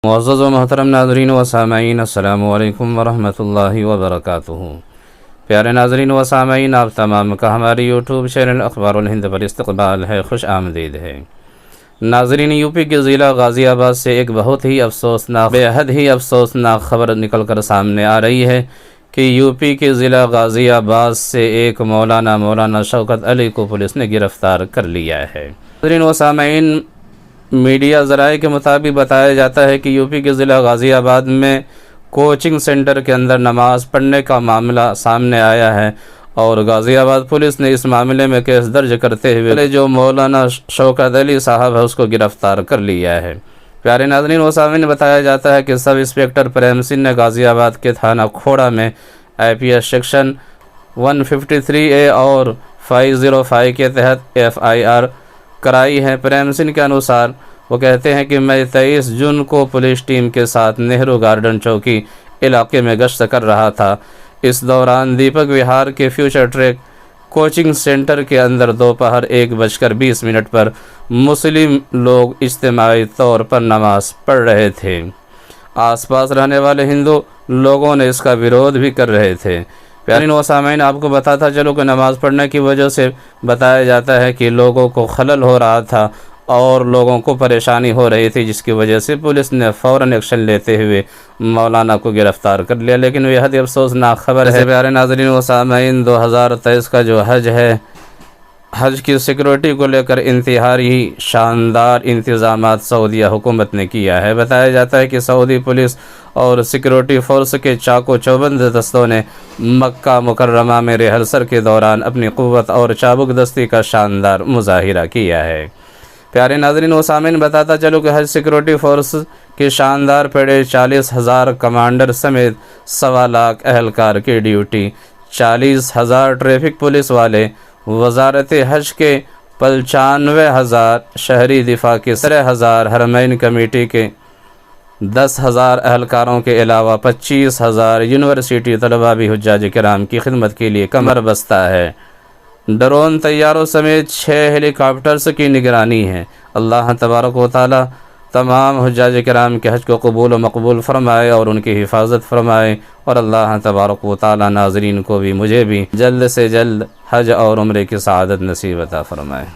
معزز و محترم ناظرین و سامعین، السلام علیکم ورحمۃ اللہ وبرکاتہ۔ پیارے ناظرین و سامعین، آپ تمام کا ہماری یوٹیوب چینل اخبار الہند پر استقبال ہے، خوش آمدید ہے۔ ناظرین، یوپی کے ضلع غازی آباد سے ایک بہت ہی افسوسناک، بے حد ہی افسوسناک خبر نکل کر سامنے آ رہی ہے کہ یوپی کے ضلع غازی آباد سے ایک مولانا شوکت علی کو پولیس نے گرفتار کر لیا ہے۔ ناظرین و سامعین، میڈیا ذرائع کے مطابق بتایا جاتا ہے کہ یوپی کے ضلع غازی آباد میں کوچنگ سینٹر کے اندر نماز پڑھنے کا معاملہ سامنے آیا ہے اور غازی آباد پولیس نے اس معاملے میں کیس درج کرتے ہوئے جو مولانا شوکت علی صاحب ہے اس کو گرفتار کر لیا ہے۔ پیارے ناظرین و سامعین، بتایا جاتا ہے کہ سب انسپکٹر پریم سنگھ نے غازی آباد کے تھانہ کھوڑا میں IPS سیکشن 153A اور 505 کے تحت FIR کرائی ہے۔ پریم سنگھ کے انوسار وہ کہتے ہیں کہ میں 23 جون کو پولیس ٹیم کے ساتھ نہرو گارڈن چوکی علاقے میں گشت کر رہا تھا۔ اس دوران دیپک وہار کے فیوچر ٹریک کوچنگ سینٹر کے اندر دوپہر 1:20 پر مسلم لوگ اجتماعی طور پر نماز پڑھ رہے تھے۔ آس پاس رہنے والے ہندو لوگوں نے اس کا ویرودھ بھی کر رہے تھے۔ پیارے و سامعین، آپ کو بتاتا چلو کہ نماز پڑھنے کی وجہ سے بتایا جاتا ہے کہ لوگوں کو خلل ہو رہا تھا اور لوگوں کو پریشانی ہو رہی تھی، جس کی وجہ سے پولیس نے فوراً ایکشن لیتے ہوئے مولانا کو گرفتار کر لیا۔ لیکن یہ بہت افسوسناک خبر ہے پیارے ناظرین و سامعین، 2023 کا جو حج ہے، حج کی سیکورٹی کو لے کر انتہائی شاندار انتظامات سعودیہ حکومت نے کیا ہے۔ بتایا جاتا ہے کہ سعودی پولیس اور سیکورٹی فورس کے چاق و چوبند دستوں نے مکہ مکرمہ میں ریہرسل کے دوران اپنی قوت اور چابک دستی کا شاندار مظاہرہ کیا ہے۔ پیارے ناظرین و سامعین، بتاتا چلو کہ حج سیکورٹی فورس کی شاندار پیڑے 40,000 کمانڈر سمیت 1.25 لاکھ اہلکار کی ڈیوٹی، 40,000 ٹریفک پولیس والے، وزارت حج کے 95,000 شہری دفاع کے 17,000 حرمین کمیٹی کے 10,000 اہلکاروں کے علاوہ 25,000 یونیورسٹی طلباء بھی حجاج کرام کی خدمت کے لیے کمر بستہ ہے۔ ڈرون طیاروں سمیت 6 ہیلی کاپٹرز کی نگرانی ہے۔ اللہ تبارک و تعالی تمام حجاج کرام کے حج کو قبول و مقبول فرمائے اور ان کی حفاظت فرمائے، اور اللہ تبارک و تعالی ناظرین کو بھی مجھے بھی جلد سے جلد حج اور عمرے کی سعادت نصیب عطا فرمائے۔